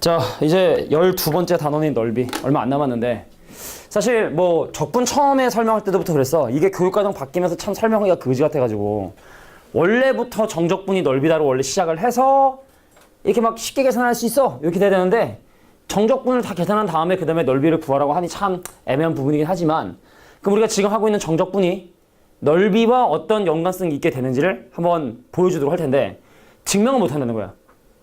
자, 이제 12번째 단원인 넓이 얼마 안 남았는데 사실 뭐 적분 처음에 설명할 때부터 그랬어. 이게 교육과정 바뀌면서 참 설명하기가 그지 같아가지고 원래부터 정적분이 넓이다로 원래 시작을 해서 이렇게 막 쉽게 계산할 수 있어 이렇게 돼야 되는데 정적분을 다 계산한 다음에 그 다음에 넓이를 구하라고 하니 참 애매한 부분이긴 하지만 그럼 우리가 지금 하고 있는 정적분이 넓이와 어떤 연관성이 있게 되는지를 한번 보여주도록 할 텐데 증명을 못 한다는 거야.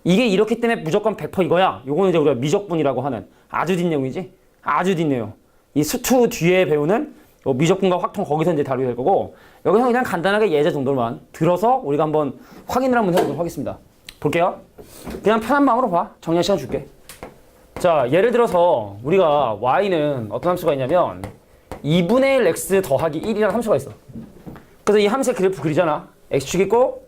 이게 이렇기 때문에 무조건 100% 이거야. 요거는 이제 우리가 미적분이라고 하는 아주 뒷내용이지. 아주 뒷내용. 이 수투 뒤에 배우는 미적분과 확통 거기서 이제 다루게 될 거고 여기서 그냥 간단하게 예제 정도만 들어서 우리가 한번 확인을 한번 해보도록 하겠습니다. 볼게요. 그냥 편한 마음으로 봐. 정리할 시간 줄게. 자, 예를 들어서 우리가 y는 어떤 함수가 있냐면 2분의 1 x 더하기 1이라는 함수가 있어. 그래서 이 함수의 그래프 그리잖아. x축 있고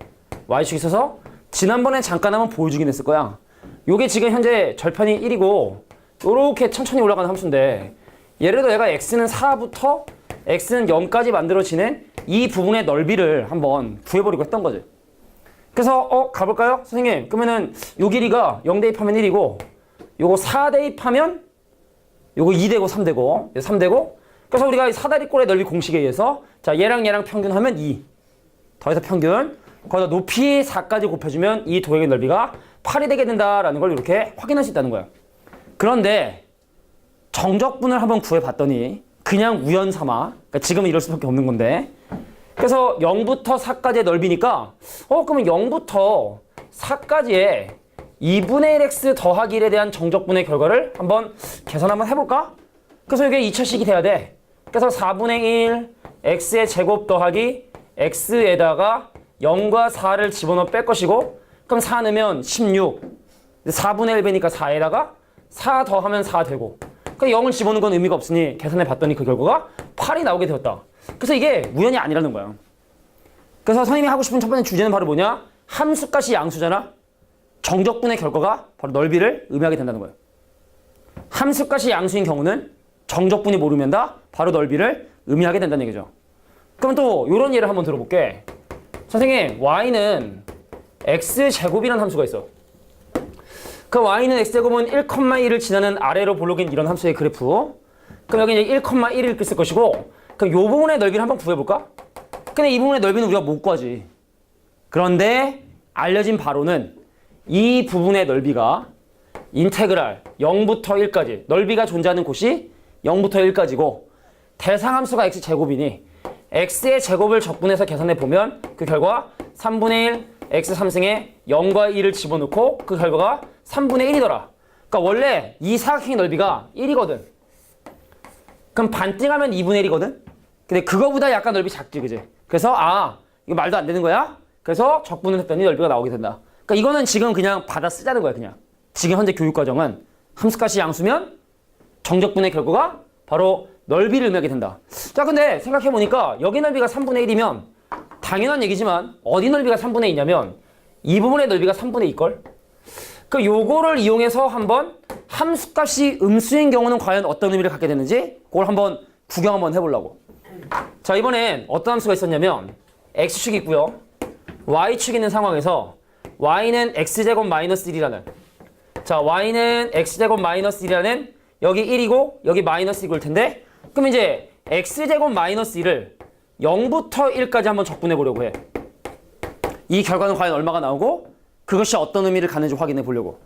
y축 있어서 지난번에 잠깐 한번 보여주긴 했을 거야. 요게 지금 현재 절편이 1이고 요렇게 천천히 올라가는 함수인데 예를 들어 얘가 x는 4부터 x는 0까지 만들어지는 이 부분의 넓이를 한번 구해보려고 했던 거지. 그래서 가볼까요? 선생님 그러면은 요 길이가 0 대입하면 1이고 요거 4 대입하면 요거 2되고 3되고 3되고 그래서 우리가 이 사다리꼴의 넓이 공식에 의해서 자 얘랑 얘랑 평균하면 2 더해서 평균 거기다 높이 4까지 곱해주면 이 도형의 넓이가 8이 되게 된다라는 걸 이렇게 확인할 수 있다는 거예요. 그런데 정적분을 한번 구해봤더니 그냥 우연 삼아 그러니까 지금은 이럴 수밖에 없는 건데 그래서 0부터 4까지의 넓이니까 그러면 0부터 4까지의 2분의 1x 더하기 1에 대한 정적분의 결과를 한번 계산 한번 해볼까? 그래서 이게 2차식이 돼야 돼. 그래서 4분의 1 x의 제곱 더하기 x에다가 0과 4를 집어넣어 뺄 것이고 그럼 4 넣으면 16 4분의 1배니까 4에다가 4 더하면 4 되고 그러니까 0을 집어넣은 건 의미가 없으니 계산해 봤더니 그 결과가 8이 나오게 되었다. 그래서 이게 우연이 아니라는 거야. 그래서 선생님이 하고 싶은 첫 번째 주제는 바로 뭐냐? 함수값이 양수잖아. 정적분의 결과가 바로 넓이를 의미하게 된다는 거예요. 함수값이 양수인 경우는 정적분이 모르면 다 바로 넓이를 의미하게 된다는 얘기죠. 그럼 또 이런 예를 한번 들어볼게. 선생님 y는 x제곱이라는 함수가 있어. 그 y는 x제곱은 1,1을 지나는 아래로 볼록인 이런 함수의 그래프. 그럼 여기 이제 1,1을 있을 것이고 그럼 이 부분의 넓이를 한번 구해볼까? 근데 이 부분의 넓이는 우리가 못 구하지. 그런데 알려진 바로는 이 부분의 넓이가 인테그랄 0부터 1까지 넓이가 존재하는 곳이 0부터 1까지고 대상함수가 x제곱이니 x의 제곱을 적분해서 계산해 보면 그 결과 3분의 1 x 3승에 0과 2를 집어넣고 그 결과가 3분의 1이더라. 그러니까 원래 이 사각형의 넓이가 1이거든. 그럼 반띵하면 2분의 1이거든. 근데 그거보다 약간 넓이 작지, 그지? 그래서 이거 말도 안 되는 거야. 그래서 적분을 했더니 넓이가 나오게 된다. 그러니까 이거는 지금 그냥 받아 쓰자는 거야, 그냥. 지금 현재 교육과정은 함수값이 양수면 정적분의 결과가 바로 넓이를 의미하게 된다. 자, 근데 생각해보니까 여기 넓이가 3분의 1이면 당연한 얘기지만 어디 넓이가 3분의 2냐면 이 부분의 넓이가 3분의 2걸. 그 요거를 이용해서 한번 함수값이 음수인 경우는 과연 어떤 의미를 갖게 되는지 그걸 한번 구경 한번 해보려고. 자, 이번엔 어떤 함수가 있었냐면 x축이 있고요. y축이 있는 상황에서 y는 x제곱 마이너스 1이라는 자, y는 x제곱 마이너스 1이라는 여기 1이고 여기 마이너스 2일 텐데 그럼 이제 x제곱 마이너스 1을 0부터 1까지 한번 적분해 보려고 해. 이 결과는 과연 얼마가 나오고 그것이 어떤 의미를 갖는지 확인해 보려고.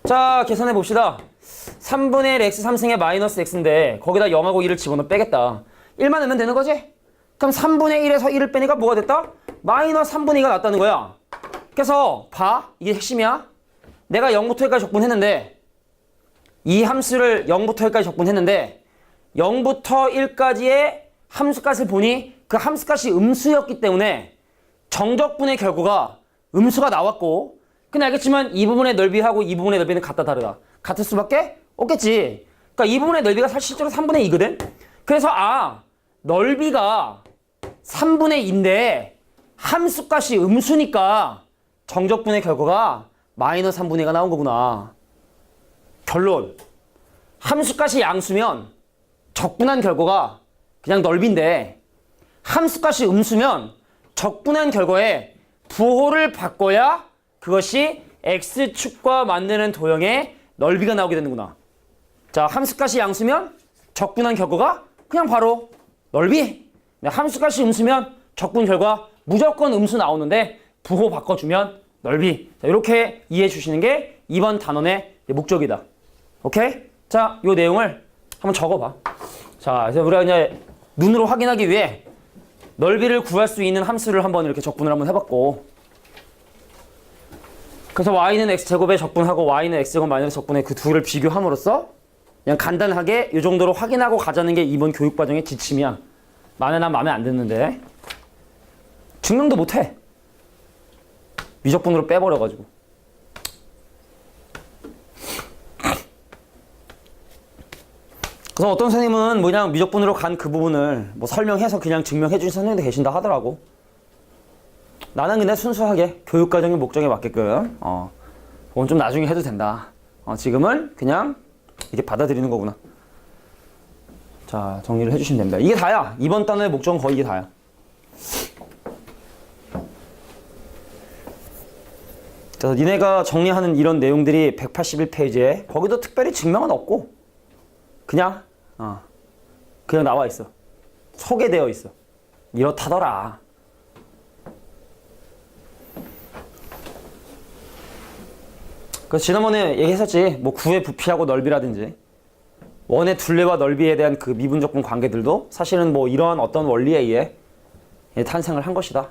자, 계산해 봅시다. 3분의 1 x 3승의 마이너스 x인데 거기다 0하고 2를 집어넣어 빼겠다. 1만 넣으면 되는 거지? 그럼 3분의 1에서 1을 빼니까 뭐가 됐다? 마이너스 3분의 2가 났다는 거야. 그래서 봐. 이게 핵심이야. 내가 0부터 1까지 적분했는데 이 함수를 0부터 1까지 적분했는데 0부터 1까지의 함수값을 보니 그 함수값이 음수였기 때문에 정적분의 결과가 음수가 나왔고 근데 알겠지만 이 부분의 넓이하고 이 부분의 넓이는 같다 다르다. 같을 수밖에 없겠지. 그러니까 이 부분의 넓이가 사실 실제로 3분의 2거든. 그래서 넓이가 3분의 2인데 함수값이 음수니까 정적분의 결과가 마이너스 3분의 2가 나온 거구나. 결론. 함수값이 양수면 적분한 결과가 그냥 넓이인데 함수값이 음수면 적분한 결과에 부호를 바꿔야 그것이 x축과 만드는 도형의 넓이가 나오게 되는구나. 자, 함수값이 양수면 적분한 결과가 그냥 바로 넓이. 함수값이 음수면 적분 결과 무조건 음수 나오는데 부호 바꿔주면 넓이. 자, 이렇게 이해해 주시는 게 이번 단원의 목적이다. 오케이? 자, 이 내용을 한번 적어봐. 자, 그래서 우리가 이제 눈으로 확인하기 위해 넓이를 구할 수 있는 함수를 한번 이렇게 적분을 한번 해봤고, 그래서 y는 x제곱에 적분하고 y는 x제곱 마이너스 적분에 그 두 개를 비교함으로써 그냥 간단하게 이 정도로 확인하고 가자는 게 이번 교육과정의 지침이야. 난 마음에 안 드는데 증명도 못해. 미적분으로 빼버려가지고. 그래서 어떤 선생님은 그냥 미적분으로 간 그 부분을 뭐 설명해서 그냥 증명해 주신 선생님도 계신다 하더라고. 나는 근데 순수하게 교육과정의 목적에 맞게끔 그건 좀 나중에 해도 된다. 지금은 그냥 이렇게 받아들이는 거구나. 자, 정리를 해주시면 됩니다. 이게 다야. 이번 단어의 목적은 거의 이게 다야. 그래서 니네가 정리하는 이런 내용들이 181페이지에 거기도 특별히 증명은 없고 그냥 나와 있어. 소개되어 있어. 이렇다더라. 그래서 지난번에 얘기했었지. 뭐 구의 부피하고 넓이라든지 원의 둘레와 넓이에 대한 그 미분적분 관계들도 사실은 뭐 이러한 어떤 원리에 의해 탄생을 한 것이다.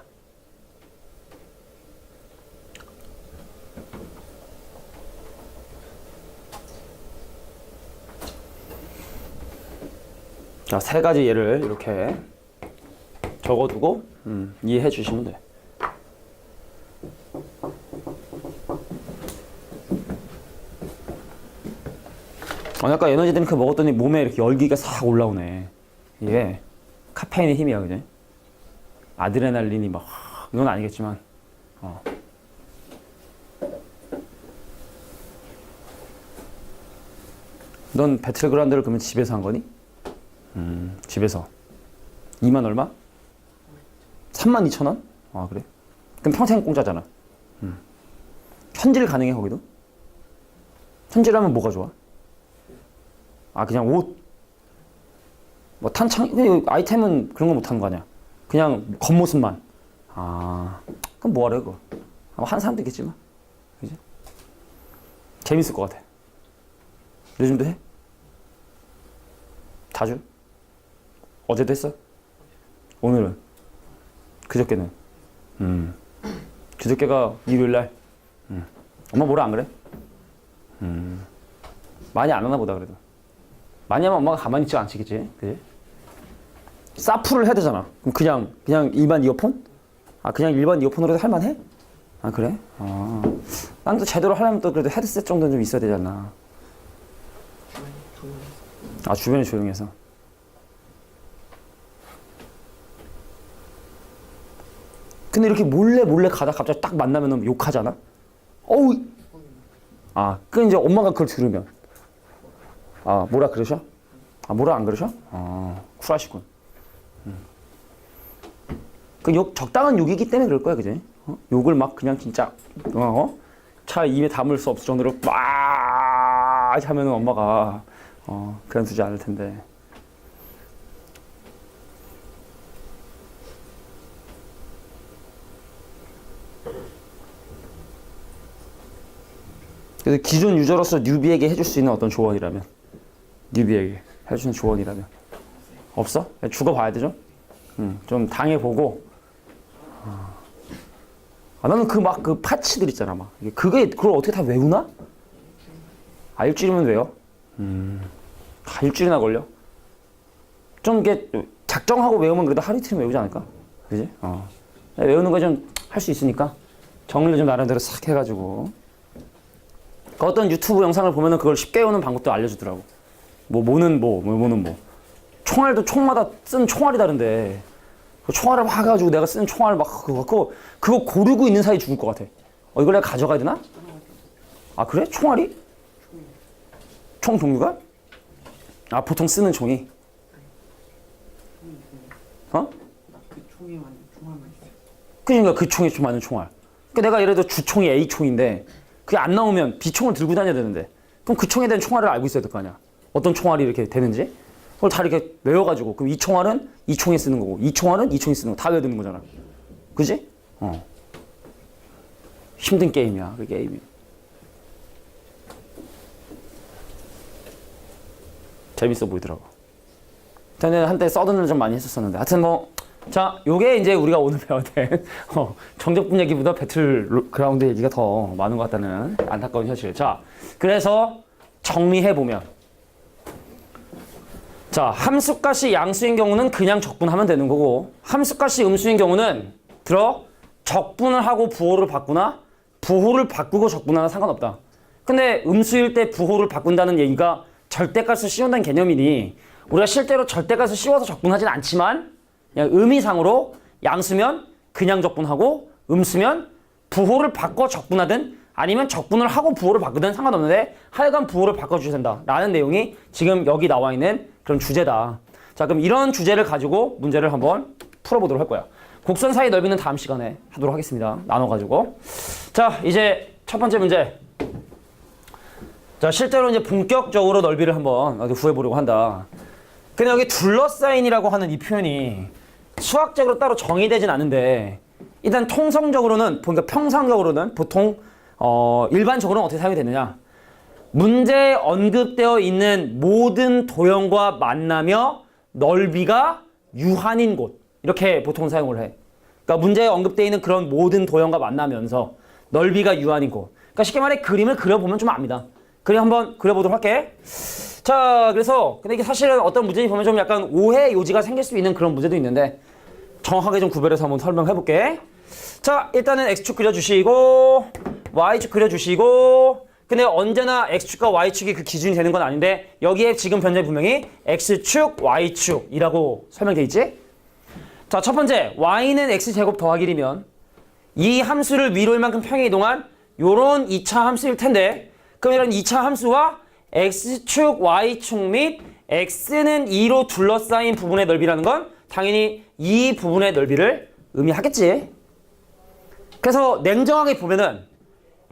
자, 세 가지 예를 이렇게 적어두고 이해해 주시면 돼. 아까 에너지 드링크 먹었더니 몸에 이렇게 열기가 싹 올라오네. 이게 카페인의 힘이야, 그지? 아드레날린이 막 이건 아니겠지만. 넌 배틀그라운드를 그러면 집에서 한 거니? 집에서 2만 얼마? 32,000원? 아, 그래? 그럼 평생 공짜잖아. 현질 가능해, 거기도? 현질하면 뭐가 좋아? 그냥 옷, 뭐 아이템은 그런 거 못하는 거 아니야? 그냥 겉모습만. 그럼 뭐하래, 그거? 한 사람도 있겠지만. 그지? 재밌을 것 같아. 요즘도 해? 자주? 어제도 했어? 오늘은? 그저께는? 그저께가 일요일날? 엄마 뭐라 안 그래? 많이 안 하나 보다, 그래도. 많이 하면 엄마가 가만히 있지 않겠지? 그지? 사프를 해야 되잖아. 그럼 그냥 일반 이어폰? 그냥 일반 이어폰으로 해도 할만해? 그래? 난 또 제대로 하려면 또 그래도 헤드셋 정도는 좀 있어야 되지 않나. 주변이 조용해서. 근데 이렇게 몰래 가다 갑자기 딱 만나면 욕하잖아? 어우! 그 이제 엄마가 그걸 들으면. 뭐라 그러셔? 뭐라 안 그러셔? 쿨하시군. 그 욕, 적당한 욕이기 때문에 그럴 거야, 그지? 욕을 막 그냥 진짜, 차 입에 담을 수 없을 정도로 막 하면은 엄마가, 그냥 두지 않을 텐데. 그래서 기존 유저로서 뉴비에게 해줄 수 있는 어떤 조언이라면, 뉴비에게 해주는 조언이라면 없어? 죽어봐야 되죠? 좀 당해보고. 나는 그 파츠들 있잖아, 막. 그걸 어떻게 다 외우나? 일주일이면 외워? 일주일이나 걸려? 좀 이게 작정하고 외우면 그래도 하루 이틀이면 외우지 않을까? 그지? 외우는 거 좀 할 수 있으니까 정리를 좀 나름대로 싹 해가지고. 어떤 유튜브 영상을 보면은 그걸 쉽게 외우는 방법도 알려주더라고. 뭐는 뭐. 총알도 총마다 쓴 총알이 다른데, 그 총알을 막 해가지고 내가 쓴 총알 막 그거 고르고 있는 사이 죽을 것 같아. 이걸 내가 가져가야 되나? 그래? 총알이? 총 종류가? 보통 쓰는 총이? 그 총에만 총알만 있어요. 그러니까 그 총에 좀 맞는 총알. 그러니까 내가 예를 들어 주총이 A총인데 그게 안 나오면 B총을 들고 다녀야 되는데 그럼 그 총에 대한 총알을 알고 있어야 될 거 아니야. 어떤 총알이 이렇게 되는지. 그걸 다 이렇게 외워가지고 그럼 이 총알은 이 총에 쓰는 거고 이 총알은 이 총에 쓰는 거 다 외워두는 거잖아. 그지? 힘든 게임이야. 그 게임이. 재밌어 보이더라고. 저는 한때 서든을 좀 많이 했었었는데 하여튼 뭐 자, 요게 이제 우리가 오늘 배워야 될 정적분 얘기보다 배틀그라운드 얘기가 더 많은 것 같다는 안타까운 현실. 자, 그래서 정리해보면 자, 함수값이 양수인 경우는 그냥 적분하면 되는 거고 함수값이 음수인 경우는 적분을 하고 부호를 바꾸나 부호를 바꾸고 적분하나 상관없다. 근데 음수일 때 부호를 바꾼다는 얘기가 절대값을 씌운다는 개념이니 우리가 실제로 절대값을 씌워서 적분하진 않지만 그냥 의미상으로 양수면 그냥 적분하고 음수면 부호를 바꿔 적분하든 아니면 적분을 하고 부호를 바꾸든 상관없는데 하여간 부호를 바꿔주셔야 된다 라는 내용이 지금 여기 나와 있는 그런 주제다. 자, 그럼 이런 주제를 가지고 문제를 한번 풀어보도록 할 거야. 곡선 사이 넓이는 다음 시간에 하도록 하겠습니다. 나눠가지고. 자, 이제 첫 번째 문제. 자, 실제로 이제 본격적으로 넓이를 한번 어디 구해보려고 한다. 근데 여기 둘러싸인이라고 하는 이 표현이 수학적으로 따로 정의되진 않은데 일단 통성적으로는 그러니까 평상적으로는 보통 일반적으로는 어떻게 사용이 되느냐. 문제에 언급되어 있는 모든 도형과 만나며 넓이가 유한인 곳 이렇게 보통 사용을 해. 그러니까 문제에 언급되어 있는 그런 모든 도형과 만나면서 넓이가 유한인 곳. 그러니까 쉽게 말해 그림을 그려보면 좀 압니다. 그림 한번 그려보도록 할게. 자, 그래서 근데 이게 사실은 어떤 문제를 보면 좀 약간 오해 요지가 생길 수 있는 그런 문제도 있는데 정확하게 좀 구별해서 한번 설명해 볼게. 자, 일단은 X축 그려주시고 Y축 그려주시고 근데 언제나 X축과 Y축이 그 기준이 되는 건 아닌데 여기에 지금 현재 분명히 X축, Y축이라고 설명돼 있지? 자, 첫 번째 Y는 X제곱 더하기 1이면 이 함수를 위로 얼만큼 평행 이동한 요런 2차 함수일 텐데 그럼 이런 2차 함수와 X축, Y축 및 X는 2로 둘러싸인 부분의 넓이라는 건 당연히 이 부분의 넓이를 의미하겠지. 그래서 냉정하게 보면은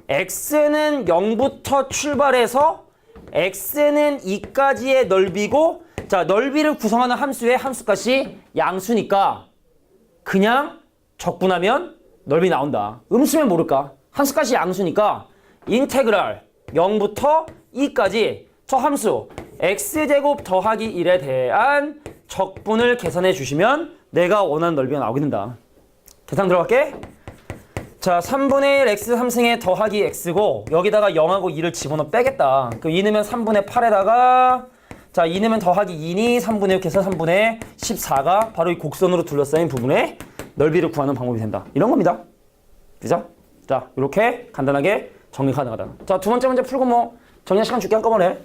X는 0부터 출발해서 X는 2까지의 넓이고 자, 넓이를 구성하는 함수의 함수값이 양수니까 그냥 적분하면 넓이 나온다. 음수면 모를까? 함수값이 양수니까 인테그랄 0부터 2까지 저 함수 x제곱 더하기 1에 대한 적분을 계산해 주시면 내가 원하는 넓이가 나오게 된다. 계산 들어갈게. 자, 3분의 1 x 3승에 더하기 x고 여기다가 0하고 2를 집어넣어 빼겠다. 그럼 2 넣으면 3분의 8에다가 자, 2 넣으면 더하기 2니 3분의 6해서 3분의 14가 바로 이 곡선으로 둘러싸인 부분의 넓이를 구하는 방법이 된다. 이런 겁니다. 그죠? 자, 이렇게 간단하게 정리 가능하다. 자, 두 번째 문제 풀고 뭐 정리할 시간 줄게 한꺼번에.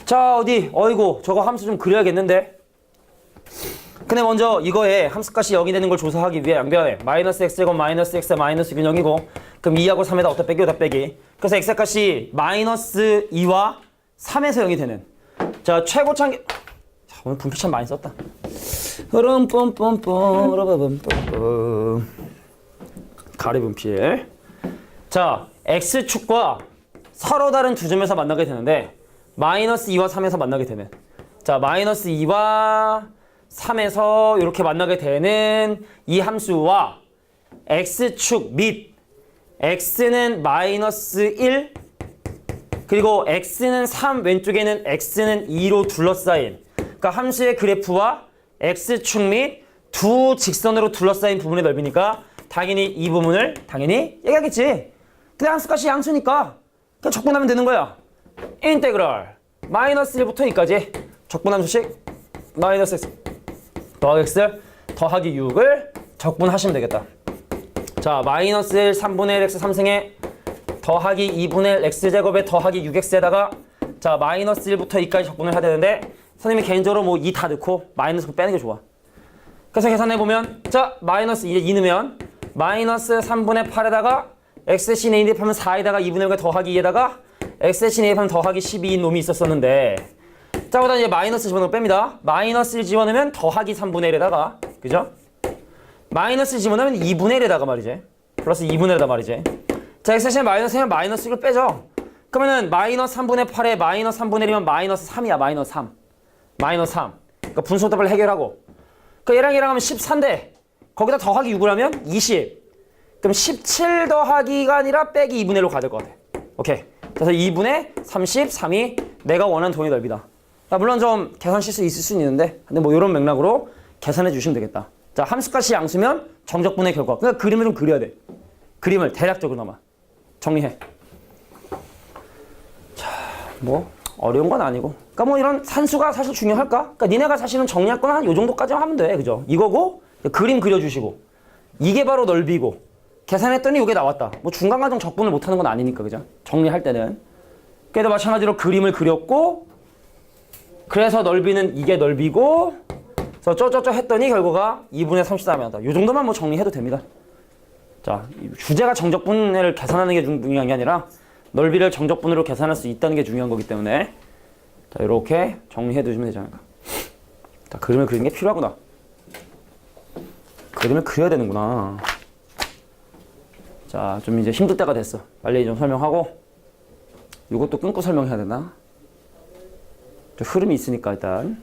자, 어이구 저거 함수 좀 그려야겠는데. 근데 먼저 이거에 함수값이 0이 되는 걸 조사하기 위해 양변에 마이너스 x제곱 마이너스 x 마이너스 균형이고 그럼 2하고 3에다 어디다 빼기 어디다 빼기. 그래서 x값이 마이너스 2와 3에서 0이 되는 자, 최고창 자, 오늘 분필 참 많이 썼다. 흐름 뿜뿜뿜 흐름 가리 분필. 자, x축과 서로 다른 두 점에서 만나게 되는데 마이너스 2와 3에서 만나게 되는 자, 마이너스 2와 3에서 이렇게 만나게 되는 이 함수와 x축 및 x는 마이너스 1 그리고 x는 3 왼쪽에는 x는 2로 둘러싸인 그러니까 함수의 그래프와 x축 및 두 직선으로 둘러싸인 부분의 넓이니까 당연히 이 부분을 당연히 얘기하겠지. 근데 함수값이 양수니까 그냥 적분하면 되는 거야. 인테그랄 마이너스 1부터 2까지 적분함수식 마이너스 x 더하기 x 더하기 6을 적분하시면 되겠다. 자, 마이너스 1 3분의 1 x 3승에 더하기 2분의 1 x제곱에 더하기 6x에다가 자, 마이너스 1부터 2까지 적분을 해야 되는데 선생님이 개인적으로 뭐 2 다 넣고 마이너스 빼는 게 좋아. 그래서 계산해보면 자, 마이너스 2 넣으면 마이너스 3분의 8에다가 x신의 1 대입하면 4에다가 2분의 1과 더하기 2에다가 x신의 1하면 더하기 12인 놈이 있었었는데 자, 그다음 이제 마이너스 집어넣으면 뺍니다. 마이너스 1 집어넣으면 더하기 3분의 1에다가 그죠? 마이너스 1 집어넣으면 2분의 1에다가 말이지. 플러스 2분의 1에다 말이지. 자, x신의 마이너스 1면 마이너스 1을 빼죠. 그러면은 마이너스 3분의 8에 마이너스 3분의 1이면 마이너스 3이야. 마이너스 3. 마이너스 3. 그러니까 분수답을 해결하고. 그 얘랑 하면 14인데 거기다 더하기 6을 하면 20. 그럼 17 더하기가 아니라 빼기 2분의 1로 가야 될 것 같아. 오케이. 그래서 2분의 33이 내가 원하는 도형의 넓이다. 물론 좀 계산 실수 있을 수는 있는데 근데 뭐 이런 맥락으로 계산해 주시면 되겠다. 자, 함수값이 양수면 정적분의 결과. 그러니까 그림을 좀 그려야 돼. 그림을 대략적으로나마 정리해. 자, 뭐 어려운 건 아니고. 그러니까 뭐 이런 산수가 사실 중요할까? 그러니까 니네가 사실은 정리할 건 한 요 정도까지만 하면 돼. 그죠? 이거고 그림 그려주시고 이게 바로 넓이고 계산했더니 이게 나왔다. 뭐 중간 과정 적분을 못하는 건 아니니까. 그죠? 정리할 때는. 그래도 마찬가지로 그림을 그렸고 그래서 넓이는 이게 넓이고 그래서 쪼쪼쪼 했더니 결과가 2분의 33이 나온다. 이 정도만 뭐 정리해도 됩니다. 자, 주제가 정적분을 계산하는 게 중요한 게 아니라 넓이를 정적분으로 계산할 수 있다는 게 중요한 거기 때문에 자, 이렇게 정리해 두시면 되지 않을까. 자, 그림을 그리는 게 필요하구나. 그림을 그려야 되는구나. 자, 좀 이제 힘들 때가 됐어. 빨리 좀 설명하고 이것도 끊고 설명해야 되나? 좀 흐름이 있으니까 일단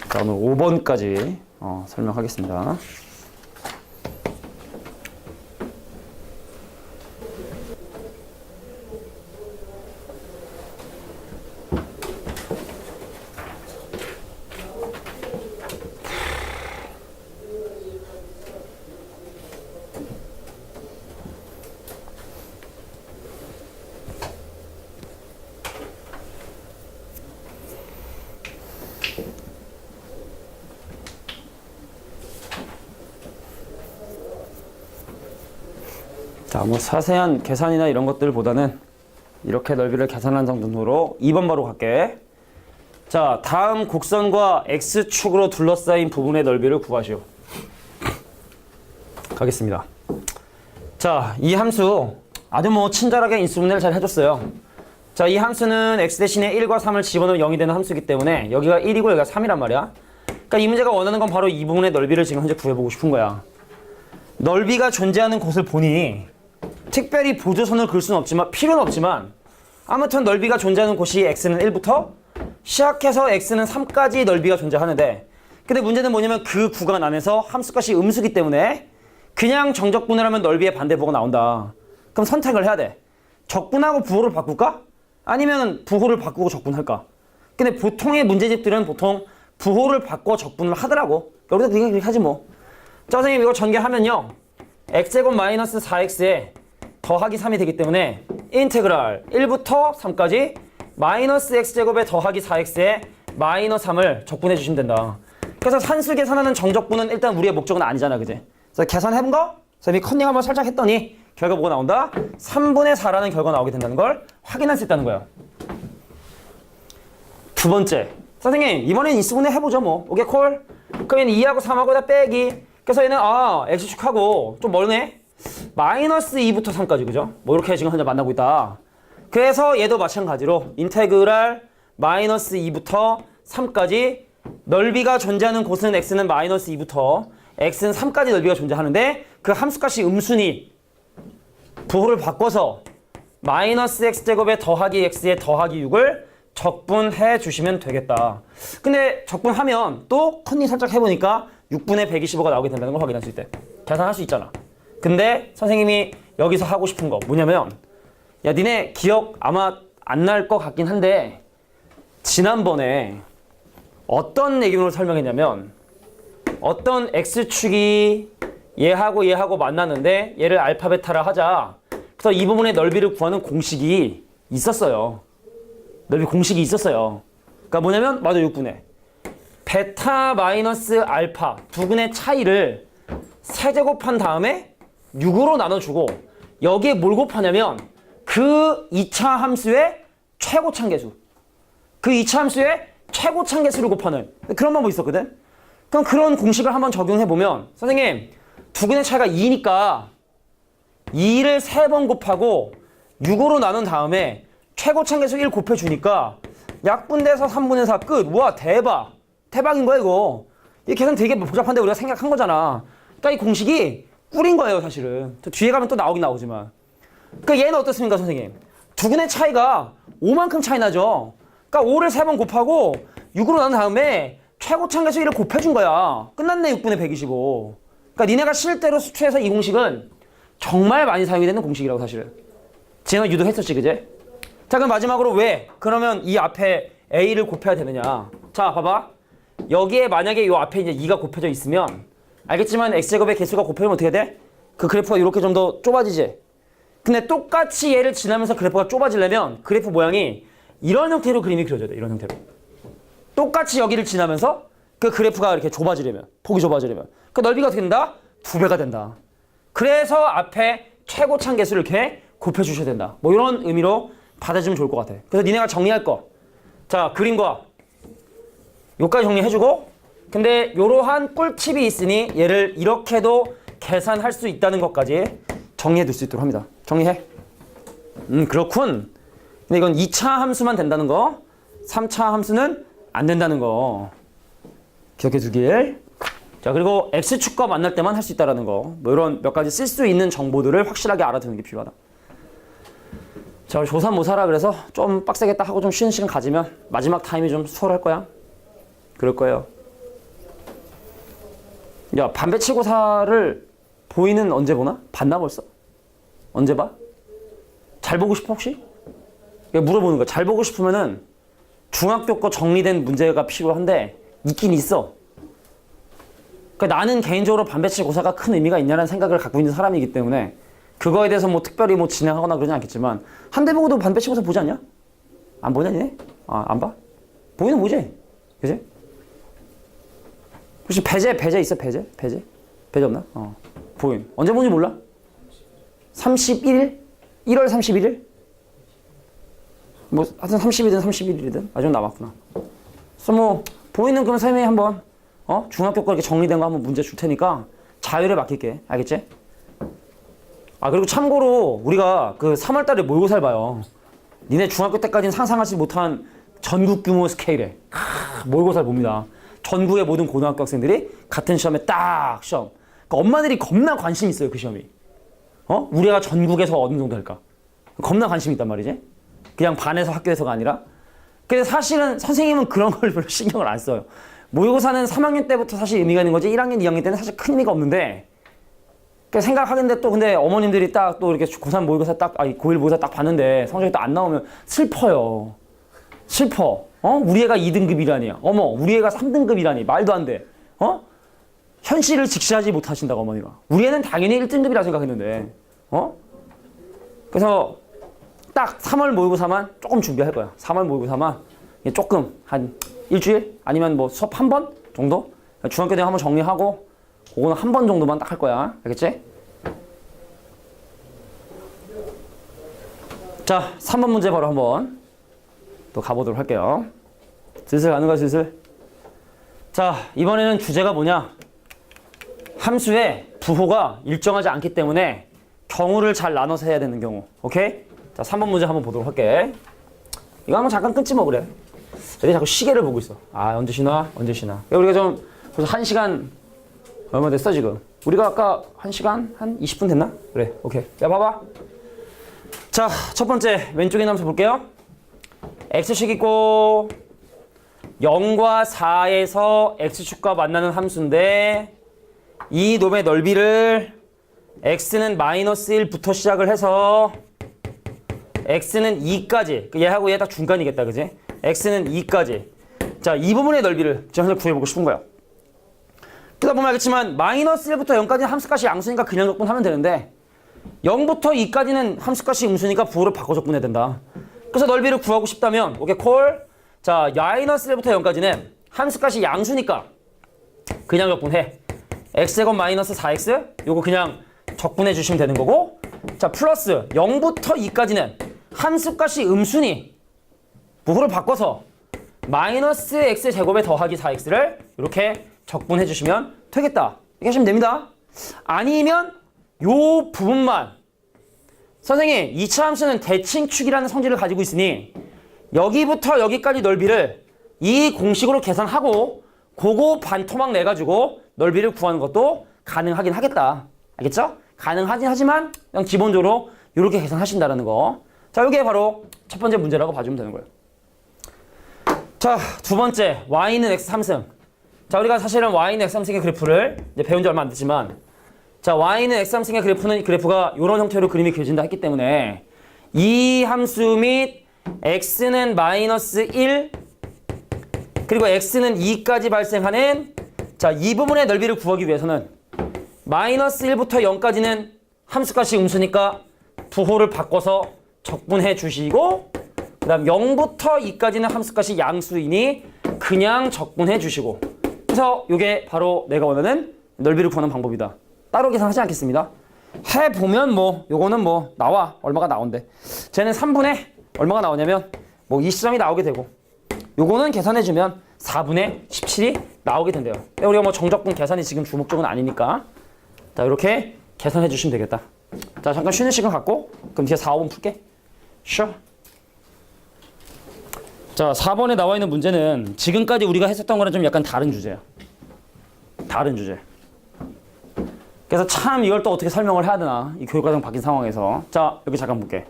자, 오늘 5번까지 설명하겠습니다. 자, 뭐 자세한 계산이나 이런 것들보다는 이렇게 넓이를 계산한 정도로 2번 바로 갈게. 자, 다음 곡선과 X축으로 둘러싸인 부분의 넓이를 구하시오. 가겠습니다. 자, 이 함수 아주 뭐 친절하게 인수분해를 잘 해줬어요. 자, 이 함수는 X 대신에 1과 3을 집어넣으면 0이 되는 함수이기 때문에 여기가 1이고 여기가 3이란 말이야. 그러니까 이 문제가 원하는 건 바로 이 부분의 넓이를 지금 현재 구해보고 싶은 거야. 넓이가 존재하는 곳을 보니 특별히 보조선을 그을 수는 없지만 필요는 없지만 아무튼 넓이가 존재하는 곳이 x는 1부터 시작해서 x는 3까지 넓이가 존재하는데 근데 문제는 뭐냐면 그 구간 안에서 함수값이 음수기 때문에 그냥 정적분을 하면 넓이의 반대부호가 나온다. 그럼 선택을 해야 돼. 적분하고 부호를 바꿀까? 아니면 부호를 바꾸고 적분할까? 근데 보통의 문제집들은 보통 부호를 바꿔 적분을 하더라고. 여기서 그렇게 하지 뭐. 자, 선생님 이거 전개하면요 x제곱 마이너스 4x에 더하기 3이 되기 때문에 인테그랄 1부터 3까지 마이너스 x제곱에 더하기 4x에 마이너스 3을 적분해 주시면 된다. 그래서 산수 계산하는 정적분은 일단 우리의 목적은 아니잖아. 그지? 그래서 계산해본 거? 선생님이 컨닝 한번 살짝 했더니 결과 뭐가 나온다? 3분의 4라는 결과가 나오게 된다는 걸 확인할 수 있다는 거예요. 두 번째, 선생님 이번엔 인수분해 해보죠 뭐. 오케이 콜? 그러면 2하고 3하고 다 빼기. 그래서 얘는 x축하고 좀 멀네? 마이너스 2부터 3까지 그죠? 뭐 이렇게 지금 현재 만나고 있다. 그래서 얘도 마찬가지로 인테그랄 마이너스 2부터 3까지 넓이가 존재하는 곳은 x는 마이너스 2부터 x는 3까지 넓이가 존재하는데 그 함수값이 음수니 부호를 바꿔서 마이너스 x제곱에 더하기 x에 더하기 6을 적분해 주시면 되겠다. 근데 적분하면 또 컨닝 살짝 해보니까 6분의 125가 나오게 된다는 걸 확인할 수 있대. 계산할 수 있잖아. 근데 선생님이 여기서 하고 싶은 거 뭐냐면 야 니네 기억 아마 안 날 것 같긴 한데 지난번에 어떤 얘기로 설명했냐면 어떤 x축이 얘하고 만났는데 얘를 알파 베타라 하자. 그래서 이 부분의 넓이를 구하는 공식이 있었어요. 넓이 공식이 있었어요. 그러니까 뭐냐면 맞아 6분의 베타 마이너스 알파 두 근의 차이를 세제곱한 다음에 6으로 나눠주고 여기에 뭘 곱하냐면 그 2차 함수의 최고차계수 그 2차 함수의 최고차계수를 곱하는 그런 방법이 있었거든. 그럼 그런 공식을 한번 적용해보면 선생님 두 근의 차이가 2니까 2를 3번 곱하고 6으로 나눈 다음에 최고차계수 1 곱해주니까 약분돼서 3분의 4 끝. 와 대박인 거야 이거. 이 계산 되게 복잡한데 우리가 생각한 거잖아. 그러니까 이 공식이 꿀인 거예요, 사실은. 저 뒤에 가면 또 나오긴 나오지만. 그러니까 얘는 어떻습니까, 선생님? 두 근의 차이가 5만큼 차이 나죠. 그러니까 5를 3번 곱하고 6으로 나눈 다음에 최고차항계수 1을 곱해준 거야. 끝났네, 6분의 125. 그러니까 니네가 실제로 수투에서 이 공식은 정말 많이 사용이 되는 공식이라고, 사실은. 지금 유도했었지, 그제? 자, 그럼 마지막으로 왜? 그러면 이 앞에 A를 곱해야 되느냐? 자, 봐봐. 여기에 만약에 이 앞에 이제 2가 곱해져 있으면 알겠지만 x제곱의 개수가 곱해지면 어떻게 돼? 그 그래프가 이렇게 좀 더 좁아지지? 근데 똑같이 얘를 지나면서 그래프가 좁아지려면 그래프 모양이 이런 형태로 그림이 그려져야 돼. 이런 형태로. 똑같이 여기를 지나면서 그 그래프가 이렇게 좁아지려면, 폭이 좁아지려면 그 넓이가 어떻게 된다? 2배가 된다. 그래서 앞에 최고차항 개수를 이렇게 곱해주셔야 된다. 뭐 이런 의미로 받아주면 좋을 것 같아. 그래서 니네가 정리할 거. 자, 그림과 요까지 정리해주고, 근데 이러한 꿀팁이 있으니 얘를 이렇게도 계산할 수 있다는 것까지 정리해 둘 수 있도록 합니다. 정리해. 그렇군. 근데 이건 2차 함수만 된다는 거, 3차 함수는 안 된다는 거 기억해 두길. 자, 그리고 x축과 만날 때만 할 수 있다는 거, 뭐 이런 몇 가지 쓸 수 있는 정보들을 확실하게 알아두는 게 필요하다. 자, 우리 조삼모사라 그래서 좀 빡세겠다 하고 좀 쉬는 시간 가지면 마지막 타임이 좀 수월할 거야. 그럴 거예요. 야, 반배치고사를 보이는 언제 보나? 봤나 벌써? 언제 봐? 잘 보고 싶어 혹시? 물어보는 거야. 잘 보고 싶으면은 중학교 거 정리된 문제가 필요한데 있긴 있어. 그러니까 나는 개인적으로 반배치고사가 큰 의미가 있냐는 생각을 갖고 있는 사람이기 때문에 그거에 대해서 뭐 특별히 뭐 진행하거나 그러진 않겠지만 한대 보고도 반배치고사 보지 않냐? 안 보냐 니네? 아, 안 봐? 보이는 보지? 그지? 혹시 배제 있어? 배제 없나? 보임. 언제 보는지 몰라? 31일? 1월 31일? 뭐 하여튼 30일이든 31일이든 아직 남았구나. 그래서 뭐 보이는 그런 셈에 한번 중학교 거 이렇게 정리된 거 한번 문제 줄 테니까 자율에 맡길게. 알겠지? 아, 그리고 참고로 우리가 그 3월 달에 모의고사를 봐요. 니네 중학교 때까지는 상상하지 못한 전국 규모 스케일의 모의고사를 봅니다. 전국의 모든 고등학교 학생들이 같은 시험에 딱 시험. 그러니까 엄마들이 겁나 관심 있어요, 그 시험이. 우리 애가 전국에서 어느 정도 할까? 겁나 관심 있단 말이지. 그냥 반에서 학교에서가 아니라. 근데 사실은 선생님은 그런 걸 별로 신경을 안 써요. 모의고사는 3학년 때부터 사실 의미가 있는 거지 1학년, 2학년 때는 사실 큰 의미가 없는데, 생각하는데 또 근데 어머님들이 딱 또 이렇게 고3 모의고사 딱, 고1 모의고사 딱 봤는데 성적이 딱 안 나오면 슬퍼요. 슬퍼. 우리 애가 2등급이라니. 어머, 우리 애가 3등급이라니. 말도 안 돼. 현실을 직시하지 못하신다고 어머니가. 우리 애는 당연히 1등급이라 생각했는데. 그래서 딱 3월 모의고사만 조금 준비할 거야. 3월 모의고사만 조금 한 일주일 아니면 뭐 수업 한 번 정도? 중학교 때 한번 정리하고 그거는 한 번 정도만 딱 할 거야. 알겠지? 자, 3번 문제 바로 한번 또 가보도록 할게요. 슬슬 가는 거야, 슬슬. 자, 이번에는 주제가 뭐냐? 함수의 부호가 일정하지 않기 때문에 경우를 잘 나눠서 해야 되는 경우. 오케이? 자, 3번 문제 한번 보도록 할게. 이거 한번 잠깐 끊지 뭐 그래. 애들이 자꾸 시계를 보고 있어. 아, 언제 쉬나? 언제 쉬나? 우리가 좀 벌써 1시간 얼마 됐어 지금? 우리가 아까 1시간 한 20분 됐나? 그래, 오케이. 야, 봐봐. 자, 첫 번째 왼쪽에 함수 볼게요. x축 있고 0과 4에서 x축과 만나는 함수인데 이 놈의 넓이를 x는 마이너스 1부터 시작을 해서 x는 2까지, 얘하고 얘 다 중간이겠다, 그지? x는 2까지. 자, 이 부분의 넓이를 제가 구해보고 싶은 거야. 그러다 보면 알겠지만 마이너스 1부터 0까지는 함수값이 양수니까 그냥 적분하면 되는데 0부터 2까지는 함수값이 음수니까 부호를 바꿔 적분해야 된다. 그래서 넓이를 구하고 싶다면 오케이, 콜. 자, 마이너스 1부터 0까지는 함수값이 양수니까 그냥 적분해. x제곱 마이너스 4x 요거 그냥 적분해 주시면 되는 거고, 자, 플러스 0부터 2까지는 함수값이 음수니 부호를 바꿔서 마이너스 x제곱에 더하기 4x를 이렇게 적분해 주시면 되겠다. 이렇게 하시면 됩니다. 아니면 요 부분만, 선생님 2차 함수는 대칭축이라는 성질을 가지고 있으니 여기부터 여기까지 넓이를 이 공식으로 계산하고 그거 반토막 내가지고 넓이를 구하는 것도 가능하긴 하겠다. 알겠죠? 가능하긴 하지만 그냥 기본적으로 이렇게 계산하신다는 거. 자, 이게 바로 첫 번째 문제라고 봐주면 되는 거예요. 자, 두 번째 y는 x 3승. 자, 우리가 사실은 y는 x 3승의 그래프를 이제 배운 지 얼마 안 됐지만, 자, y는 x 3승의 그래프는 그래프가 이런 형태로 그림이 그려진다 했기 때문에 이 함수 및 x는 마이너스 1 그리고 x는 2까지 발생하는 자, 이 부분의 넓이를 구하기 위해서는 마이너스 1부터 0까지는 함수값이 음수니까 부호를 바꿔서 적분해 주시고, 그 다음 0부터 2까지는 함수값이 양수이니 그냥 적분해 주시고, 그래서 이게 바로 내가 원하는 넓이를 구하는 방법이다. 따로 계산하지 않겠습니다. 해보면 뭐 요거는 뭐 나와 얼마가 나온대. 쟤는 3분의 얼마가 나오냐면 뭐 이 시점이 나오게 되고, 요거는 계산해주면 4분의 17이 나오게 된대요. 근데 우리가 뭐 정적분 계산이 지금 주목적은 아니니까 자, 이렇게 계산해 주시면 되겠다. 자, 잠깐 쉬는 시간 갖고 그럼 뒤에 4, 5분 풀게. 쉬어. 자, 4번에 나와 있는 문제는 지금까지 우리가 했었던 거랑 좀 약간 다른 주제야. 다른 주제. 그래서 참 이걸 또 어떻게 설명을 해야 되나, 이 교육과정 바뀐 상황에서. 자, 여기 잠깐 볼게.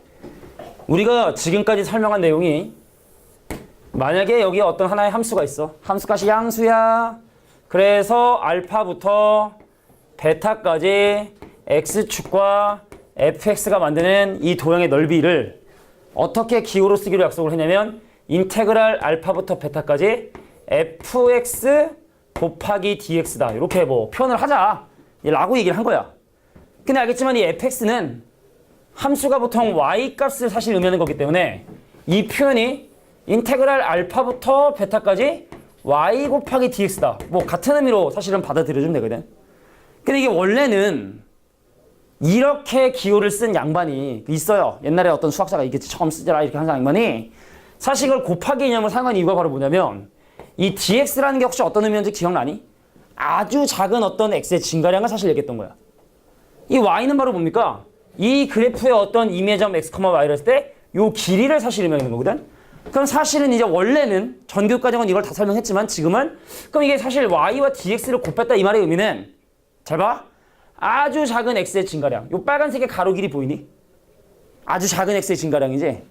우리가 지금까지 설명한 내용이, 만약에 여기에 어떤 하나의 함수가 있어. 함수값이 양수야. 그래서 알파부터 베타까지 x축과 fx가 만드는 이 도형의 넓이를 어떻게 기호로 쓰기로 약속을 했냐면 인테그랄 알파부터 베타까지 fx 곱하기 dx다. 이렇게 뭐 표현을 하자 라고 얘기를 한 거야. 근데 알겠지만 이 fx는 함수가 보통 y값을 사실 의미하는 거기 때문에 이 표현이 인테그랄 알파부터 베타까지 y 곱하기 dx다. 뭐 같은 의미로 사실은 받아들여주면 되거든. 근데 이게 원래는 이렇게 기호를 쓴 양반이 있어요. 옛날에 어떤 수학자가 있겠지. 처음 쓰자 이렇게 한 양반이 사실 이걸 곱하기 개념을 사용한 이유가 바로 뭐냐면 이 dx라는 게 혹시 어떤 의미인지 기억나니? 아주 작은 어떤 x의 증가량을 사실 얘기했던 거야. 이 y는 바로 뭡니까? 이 그래프의 어떤 임의점 x, y를 했을 때 이 길이를 사실 의미하는 거거든. 그럼 사실은 이제 원래는 전교육 과정은 이걸 다 설명했지만 지금은 그럼 이게 사실 y와 dx를 곱했다 이 말의 의미는 잘 봐. 아주 작은 x의 증가량. 요 빨간색의 가로 길이 보이니? 아주 작은 x의 증가량이지.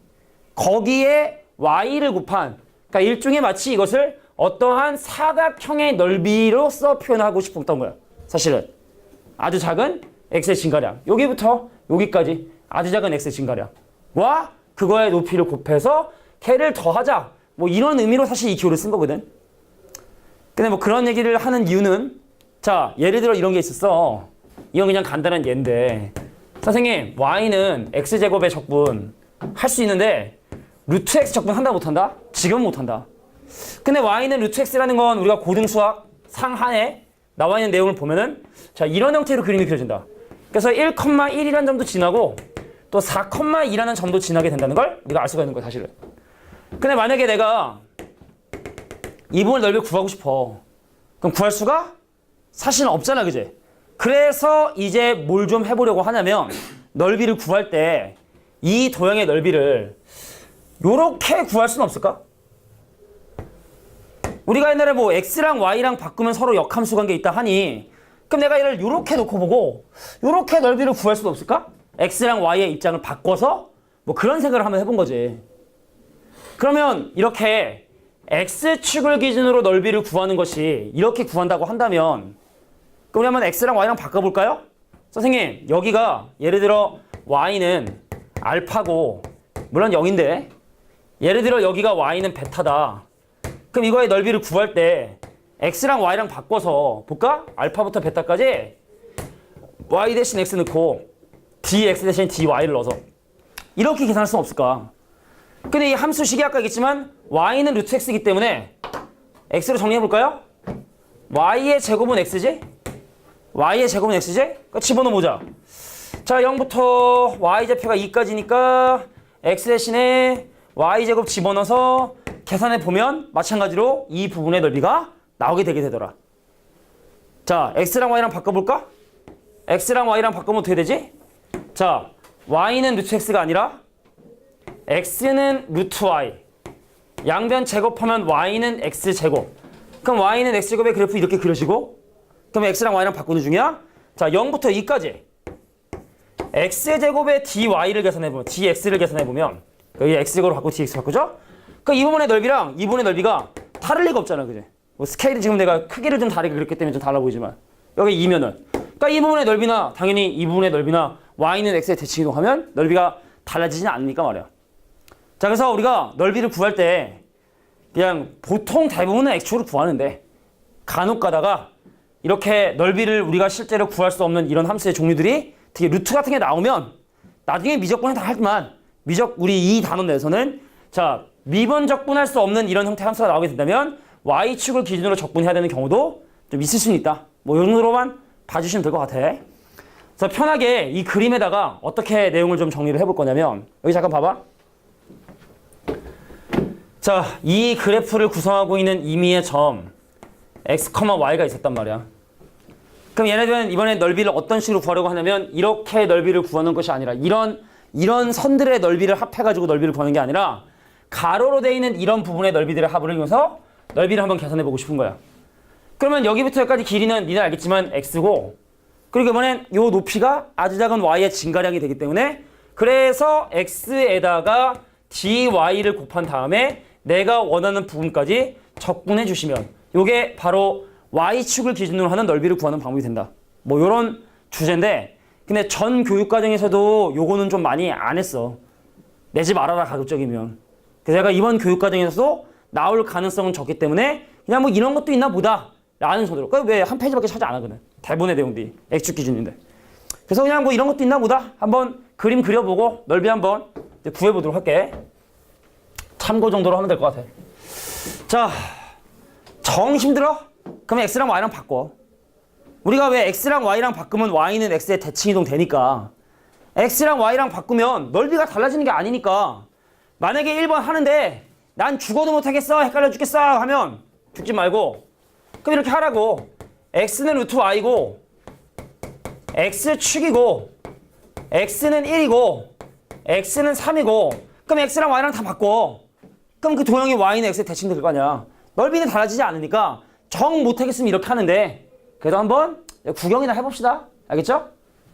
거기에 y를 곱한, 그러니까 일종의 마치 이것을 어떠한 사각형의 넓이로서 표현하고 싶었던 거야. 사실은 아주 작은 x의 증가량. 여기부터 여기까지 아주 작은 x의 증가량과 그거의 높이를 곱해서 걔를 더하자. 뭐 이런 의미로 사실 이 기호를 쓴 거거든. 근데 뭐 그런 얘기를 하는 이유는, 자, 예를 들어 이런 게 있었어. 이건 그냥 간단한 예인데, 선생님 y는 x제곱의 적분 할 수 있는데 루트 x 적분 한다 못한다? 지금은 못한다. 근데 y는 루트 x라는 건 우리가 고등수학 상하에 나와 있는 내용을 보면은 자, 이런 형태로 그림이 그려진다. 그래서 1,1이라는 점도 지나고 또 4,2라는 점도 지나게 된다는 걸 우리가 알 수가 있는 거야 사실은. 근데 만약에 내가 이 부분의 넓이를 구하고 싶어. 그럼 구할 수가 사실은 없잖아, 그지? 그래서 이제 뭘 좀 해보려고 하냐면 넓이를 구할 때 이 도형의 넓이를 요렇게 구할 수는 없을까? 우리가 옛날에 뭐 x랑 y랑 바꾸면 서로 역함수 관계 있다 하니, 그럼 내가 얘를 요렇게 놓고 보고 요렇게 넓이를 구할 수는 없을까? x랑 y의 입장을 바꿔서 뭐 그런 생각을 한번 해본 거지. 그러면 이렇게 x축을 기준으로 넓이를 구하는 것이 이렇게 구한다고 한다면, 그럼 우리 한번 x랑 y랑 바꿔볼까요? 선생님, 여기가 예를 들어 y는 알파고 물론 0인데 예를 들어 여기가 y는 베타다. 그럼 이거의 넓이를 구할 때 x랑 y랑 바꿔서 볼까? 알파부터 베타까지 y 대신 x 넣고 dx 대신 dy를 넣어서 이렇게 계산할 수는 없을까? 근데 이 함수식이 아까 얘기했지만 y는 루트 x이기 때문에 x로 정리해볼까요? y의 제곱은 x지? y의 제곱은 x지? 그러니까 집어넣어보자. 자, 0부터 y제표가 2까지니까 x 대신에 y제곱 집어넣어서 계산해보면 마찬가지로 이 부분의 넓이가 나오게 되게 되더라. 자, x랑 y랑 바꿔볼까? x랑 y랑 바꾸면 어떻게 되지? 자, y는 루트 x가 아니라 x는 루트 y. 양변 제곱하면 y는 x제곱. 그럼 y는 x제곱의 그래프 이렇게 그려지고, 그럼 x랑 y랑 바꾸는 중이야? 자, 0부터 2까지. x의 제곱에 dy를 계산해보면 dx를 계산해보면 여기 x제곱으로 바꾸고 dx 바꾸죠? 그러니까 이 부분의 넓이랑 이 부분의 넓이가 다를 리가 없잖아, 그지? 뭐 스케일이 지금 내가 크기를 좀 다르게 그렸기 때문에 좀 달라 보이지만 여기 2면은 그러니까 이 부분의 넓이나 당연히 이 부분의 넓이나 y는 x의 대칭 이동하면 넓이가 달라지진 않으니까 말이야. 자, 그래서 우리가 넓이를 구할 때 그냥 보통 대부분은 x축으로 구하는데 간혹 가다가 이렇게 넓이를 우리가 실제로 구할 수 없는 이런 함수의 종류들이 되게 루트 같은 게 나오면 나중에 미적분에 다 하지만 우리 이 단원 내에서는 자, 미분적분할 수 없는 이런 형태의 함수가 나오게 된다면 y축을 기준으로 적분해야 되는 경우도 좀 있을 수는 있다. 뭐 이런 정도로만 봐주시면 될 것 같아. 그래서 편하게 이 그림에다가 어떻게 내용을 좀 정리를 해볼 거냐면 여기 잠깐 봐봐. 자, 이 그래프를 구성하고 있는 임의의 점 x, y가 있었단 말이야. 그럼 얘네들은 이번에 넓이를 어떤 식으로 구하려고 하냐면 이렇게 넓이를 구하는 것이 아니라 이런 선들의 넓이를 합해가지고 넓이를 구하는 게 아니라 가로로 되어 있는 이런 부분의 넓이들의 합을 이용해서 넓이를 한번 계산해보고 싶은 거야. 그러면 여기부터 여기까지 길이는 니네 알겠지만 x고 그리고 이번엔 요 높이가 아주 작은 y의 증가량이 되기 때문에 그래서 x에다가 dy를 곱한 다음에 내가 원하는 부분까지 적분해 주시면 요게 바로 y축을 기준으로 하는 넓이를 구하는 방법이 된다. 뭐 요런 주제인데 근데 전 교육과정에서도 요거는 좀 많이 안 했어. 내지 말아라 가급적이면. 그래서 제가 이번 교육과정에서도 나올 가능성은 적기 때문에 그냥 뭐 이런 것도 있나 보다 라는 정도로. 그러니까 왜 한 페이지밖에 차지 안 하거든. 대본의 내용들이 x축 기준인데. 그래서 그냥 뭐 이런 것도 있나 보다 한번 그림 그려보고 넓이 한번 구해보도록 할게. 참고 정도로 하면 될 것 같아. 자, 정 힘들어? 그러면 x랑 y랑 바꿔. 우리가 왜 x랑 y랑 바꾸면 y는 x의 대칭 이동 되니까 x랑 y랑 바꾸면 넓이가 달라지는 게 아니니까 만약에 1번 하는데 난 죽어도 못하겠어 헷갈려 죽겠어 하면 죽지 말고 그럼 이렇게 하라고. x는 루트 y고 x축이고 x는 1이고 x는 3이고 그럼 x랑 y랑 다 바꿔. 그럼 그 도형이 y는 x의 대칭 될 거 아니야. 넓이는 달라지지 않으니까 정 못하겠으면 이렇게 하는데 그래도 한번 구경이나 해봅시다. 알겠죠?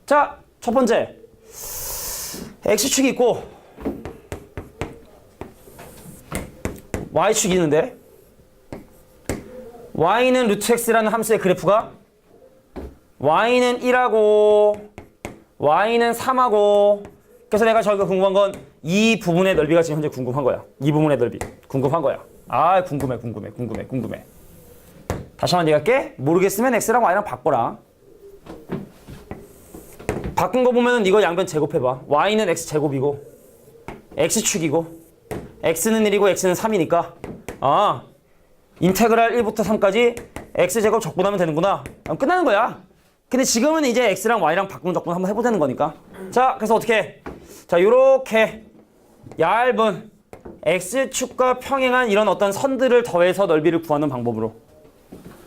자, 첫 번째 x축이 있고 y축이 있는데 y는 루트 x라는 함수의 그래프가 y는 1하고 y는 3하고 그래서 내가 저기가 궁금한 건 이 부분의 넓이가 지금 현재 궁금한 거야. 이 부분의 넓이 궁금한 거야. 아, 궁금해. 다시 한번 얘기할게. 모르겠으면 x랑 y랑 바꿔라. 바꾼 거 보면 이거 양변 제곱해봐. y는 x제곱이고 x축이고 x는 1이고 x는 3이니까 아, 인테그랄 1부터 3까지 x제곱 적분하면 되는구나. 끝나는 거야. 근데 지금은 이제 x랑 y랑 바꾸는 적분 한번 해보자는 거니까. 자, 그래서 어떻게 해? 자, 요렇게 얇은 x축과 평행한 이런 어떤 선들을 더해서 넓이를 구하는 방법으로.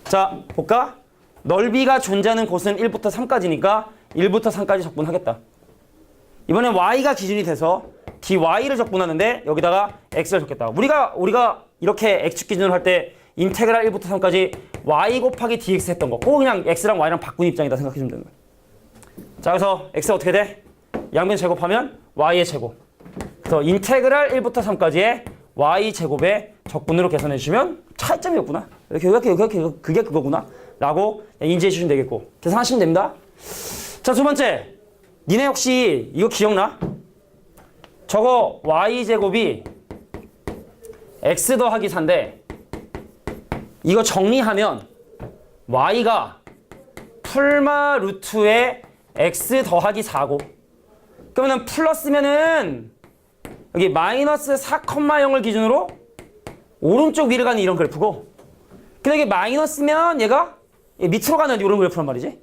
자, 볼까? 넓이가 존재하는 곳은 1부터 3까지니까 1부터 3까지 적분하겠다. 이번엔 y가 기준이 돼서 dy를 적분하는데 여기다가 x를 적겠다. 우리가 이렇게 x축 기준으로 할 때 인테그랄 1부터 3까지 y 곱하기 dx 했던 거 꼭 그냥 x랑 y랑 바꾼 입장이다 생각해주면 되는 거야. 자, 그래서 x가 어떻게 돼? 양변 제곱하면 y의 제곱. 그래서 인테그랄 1부터 3까지의 y 제곱의 적분으로 계산해 주시면 차이점이 없구나. 이렇게 그게 그거구나 라고 인지해 주시면 되겠고 계산하시면 됩니다. 자, 두 번째, 니네 혹시 이거 기억나? 저거 y 제곱이 x 더하기 4인데 이거 정리하면 y가 풀마 루트의 x 더하기 4고 그러면 플러스면은 여기 마이너스 4,0을 기준으로 오른쪽 위를 가는 이런 그래프고 근데 이게 마이너스면 얘가 밑으로 가는 이런 그래프란 말이지.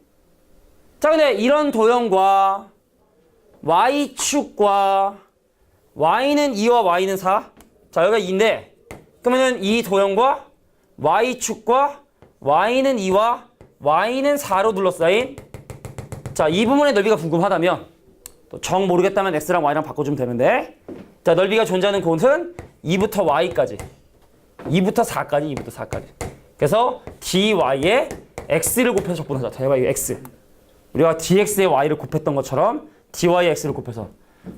자, 근데 이런 도형과 y축과 y는 2와 y는 4 자, 여기가 2인데 그러면은 이 도형과 y축과 y는 2와 y는 4로 둘러싸인 자, 이 부분의 넓이가 궁금하다면 또 정 모르겠다면 x랑 y랑 바꿔주면 되는데 자, 넓이가 존재하는 곳은 2부터 y까지 2부터 4까지 그래서 dy에 x를 곱해서 적분하자. 자, 여기가 x 우리가 dx에 y를 곱했던 것처럼 dyx를 곱해서.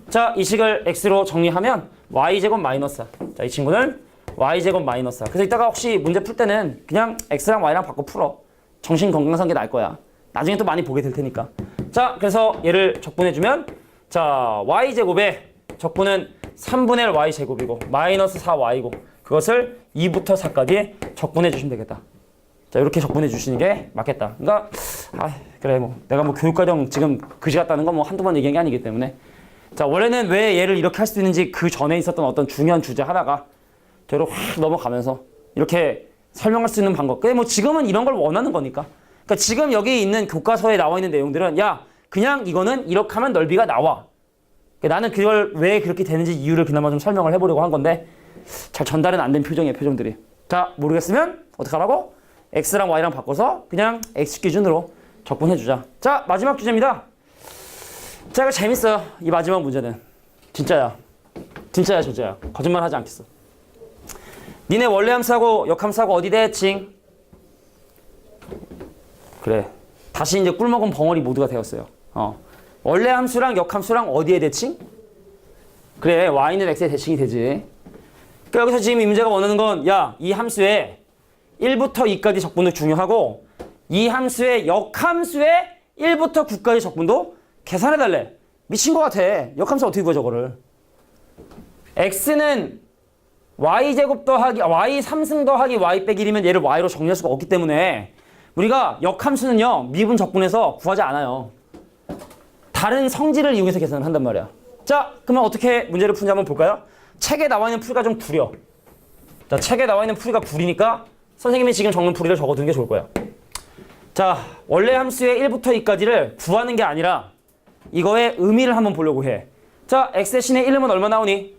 자, 이 식을 x로 정리하면 y제곱 마이너스 4. 자, 이 친구는 y제곱 마이너스 4. 그래서 이따가 혹시 문제 풀 때는 그냥 x랑 y랑 바꿔 풀어. 정신 건강상 게 나을 거야. 나중에 또 많이 보게 될 테니까. 자, 그래서 얘를 적분해주면 자, y제곱에 적분은 3분의 1 y제곱이고 마이너스 4y고 그것을 2부터 4까지 적분해 주시면 되겠다. 자, 이렇게 적분해 주시는 게 맞겠다. 그러니까 그래 뭐 내가 뭐 교육과정 지금 그지 같다는 건 뭐 한두 번 얘기한 게 아니기 때문에 자, 원래는 왜 얘를 이렇게 할 수 있는지 그 전에 있었던 어떤 중요한 주제 하나가 저로 확 넘어가면서 이렇게 설명할 수 있는 방법. 그게 뭐 지금은 이런 걸 원하는 거니까. 그러니까 지금 여기 있는 교과서에 나와 있는 내용들은 야, 그냥 이거는 이렇게 하면 넓이가 나와. 그러니까 나는 그걸 왜 그렇게 되는지 이유를 그나마 좀 설명을 해보려고 한 건데 잘 전달은 안 된 표정이에요, 표정들이. 자, 모르겠으면 어떡하라고? x랑 y랑 바꿔서 그냥 x 기준으로 적분해주자. 자, 마지막 주제입니다. 자, 이거 재밌어요. 이 마지막 문제는. 진짜야. 진짜야, 진짜야. 거짓말 하지 않겠어. 니네 원래 함수하고 역함수하고 어디 대칭? 그래. 다시 이제 꿀먹은 벙어리 모두가 되었어요. 원래 함수랑 역함수랑 어디에 대칭? 그래, y는 x에 대칭이 되지. 그러니까 여기서 지금 이 문제가 원하는 건 야, 이 함수에 1부터 2까지 적분도 중요하고 이 함수의 역함수의 1부터 9까지 적분도 계산해달래. 미친 것 같아. 역함수 어떻게 구해 저거를. x는 y제곱 더하기 y 3승 더하기 y 빼기 1이면 얘를 y로 정리할 수가 없기 때문에 우리가 역함수는요 미분 적분해서 구하지 않아요. 다른 성질을 이용해서 계산을 한단 말이야. 자, 그러면 어떻게 문제를 푸는지 한번 볼까요? 책에 나와 있는 풀이가 좀 구려. 자, 책에 나와 있는 풀이가 구리니까 선생님이 지금 적는 풀이를 적어두는 게 좋을 거야. 자, 원래 함수의 1부터 2까지를 구하는 게 아니라 이거의 의미를 한번 보려고 해. 자, x 대신에 1넣으면 얼마 나오니?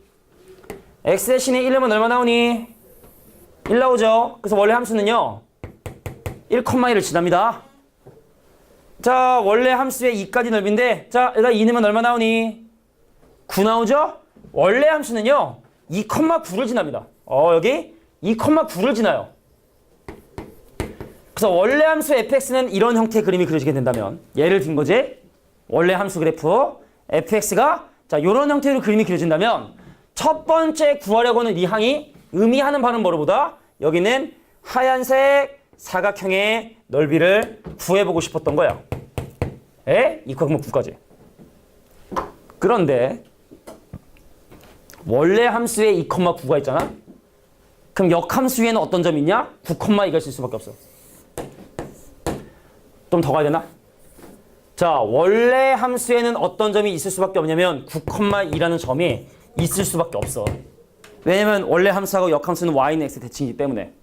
x 대신에 1넣으면 얼마 나오니? 1 나오죠. 그래서 원래 함수는요 1,1을 지납니다. 자, 원래 함수의 2까지 넓이인데 자, 여기다 2 넣으면 얼마 나오니? 9 나오죠? 원래 함수는요 2,9를 지납니다. 여기 2,9를 지나요. 그래서 원래 함수 fx는 이런 형태의 그림이 그려지게 된다면 예를 든 거지. 원래 함수 그래프 fx가 자, 요런 형태로 그림이 그려진다면 첫 번째 구하려고 하는 이 항이 의미하는 바는 뭐로보다 여기는 하얀색 사각형의 넓이를 구해보고 싶었던 거야. 에? 2,9까지. 그런데 원래 함수에 2,9가 있잖아. 그럼 역함수 위에는 어떤 점이 있냐? 9,2가 있을 수밖에 없어. 좀 더 가야 되나? 자, 원래 함수에는 어떤 점이 있을 수밖에 없냐면 9,2라는 점이 있을 수밖에 없어. 왜냐면 원래 함수하고 역함수는 y는 x 대칭이기 때문에.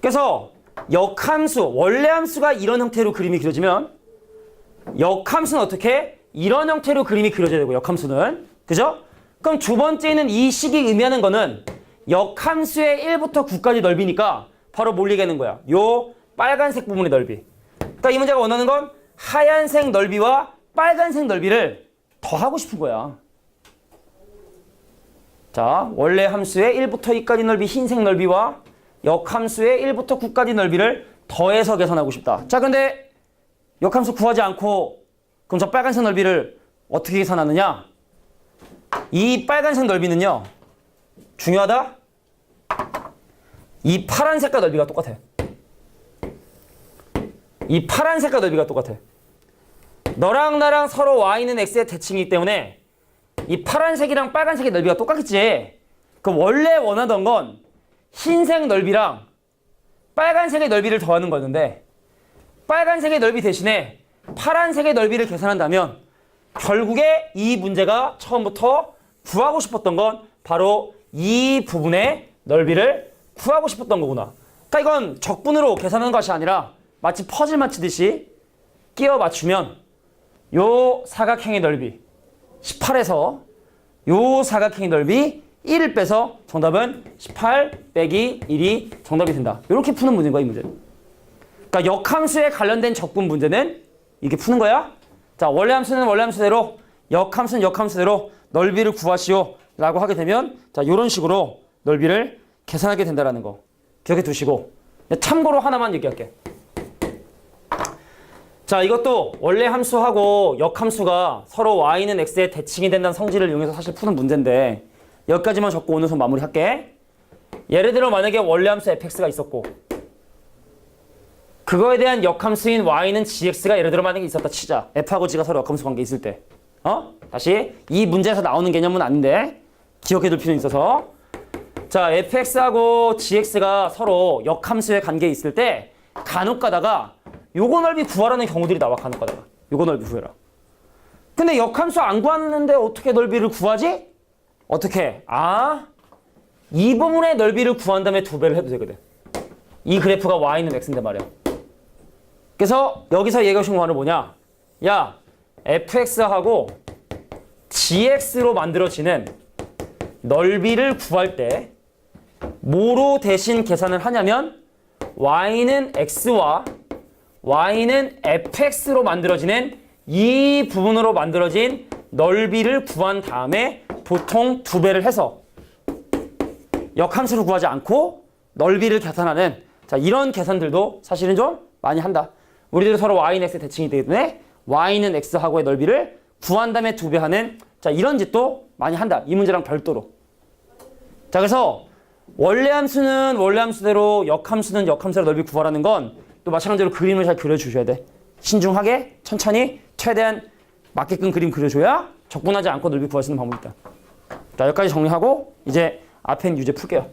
그래서 역함수, 원래 함수가 이런 형태로 그림이 그려지면 역함수는 어떻게? 이런 형태로 그림이 그려져야 되고 역함수는. 그죠? 그럼 두 번째는 이 식이 의미하는 거는 역함수의 1부터 9까지 넓이니까 바로 뭘 얘기하는 거야? 요 빨간색 부분의 넓이. 그러니까 이 문제가 원하는 건 하얀색 넓이와 빨간색 넓이를 더하고 싶은 거야. 자, 원래 함수의 1부터 2까지 넓이 흰색 넓이와 역함수의 1부터 9까지 넓이를 더해서 계산하고 싶다. 자, 근데 역함수 구하지 않고 그럼 저 빨간색 넓이를 어떻게 계산하느냐? 이 빨간색 넓이는요 중요하다. 이 파란색과 넓이가 똑같아. 이 파란색과 넓이가 똑같아. 너랑 나랑 서로 y는 x의 대칭이기 때문에 이 파란색이랑 빨간색의 넓이가 똑같겠지. 그럼 원래 원하던 건 흰색 넓이랑 빨간색의 넓이를 더하는 거였는데 빨간색의 넓이 대신에 파란색의 넓이를 계산한다면 결국에 이 문제가 처음부터 구하고 싶었던 건 바로 이 부분의 넓이를 구하고 싶었던 거구나. 그러니까 이건 적분으로 계산하는 것이 아니라 마치 퍼즐 맞히듯이 끼워 맞추면 요 사각형의 넓이 18에서 요 사각형의 넓이 1을 빼서 정답은 18 빼기 1이 정답이 된다. 이렇게 푸는 문제인 거야, 이 문제. 그러니까 역함수에 관련된 적분 문제는 이렇게 푸는 거야. 자, 원래 함수는 원래 함수대로, 역함수는 역함수대로 넓이를 구하시오 라고 하게 되면 자, 이런 식으로 넓이를 계산하게 된다는 거 기억해 두시고 참고로 하나만 얘기할게. 자, 이것도 원래 함수하고 역함수가 서로 y는 x에 대칭이 된다는 성질을 이용해서 사실 푸는 문제인데 여기까지만 적고 오늘 수업 마무리할게. 예를 들어 만약에 원래 함수 fx가 있었고 그거에 대한 역함수인 y는 gx가 예를 들어 만약에 있었다 치자. f하고 g가 서로 역함수 관계 있을 때. 다시 이 문제에서 나오는 개념은 아닌데 기억해둘 필요는 있어서 자, fx하고 gx가 서로 역함수의 관계에 있을 때 간혹 가다가 요거 넓이 구하라는 경우들이 나와. 간혹 가다가 요거 넓이 구해라. 근데 역함수 안 구하는데 어떻게 넓이를 구하지? 어떻게? 이 부분의 넓이를 구한 다음에 2배를 해도 되거든. 이 그래프가 y는 x인데 말이야. 그래서 여기서 얘기하고 싶은 말은 뭐냐? 야, fx하고 gx로 만들어지는 넓이를 구할 때 뭐로 대신 계산을 하냐면 y는 x와 y는 fx로 만들어지는 이 부분으로 만들어진 넓이를 구한 다음에 보통 2배를 해서 역함수를 구하지 않고 넓이를 계산하는 자, 이런 계산들도 사실은 좀 많이 한다. 우리들이 서로 y는 x 대칭이 되기 때문에 y는 x하고의 넓이를 구한 다음에 2배 하는 자, 이런 짓도 많이 한다. 이 문제랑 별도로. 자, 그래서 원래 함수는 원래 함수대로 역함수는 역함수로 넓이 구하라는 건 또 마찬가지로 그림을 잘 그려주셔야 돼. 신중하게 천천히 최대한 맞게끔 그림 그려줘야 적분하지 않고 넓이 구할 수 있는 방법이 있다. 자, 여기까지 정리하고 이제 앞에 있는 유제 풀게요.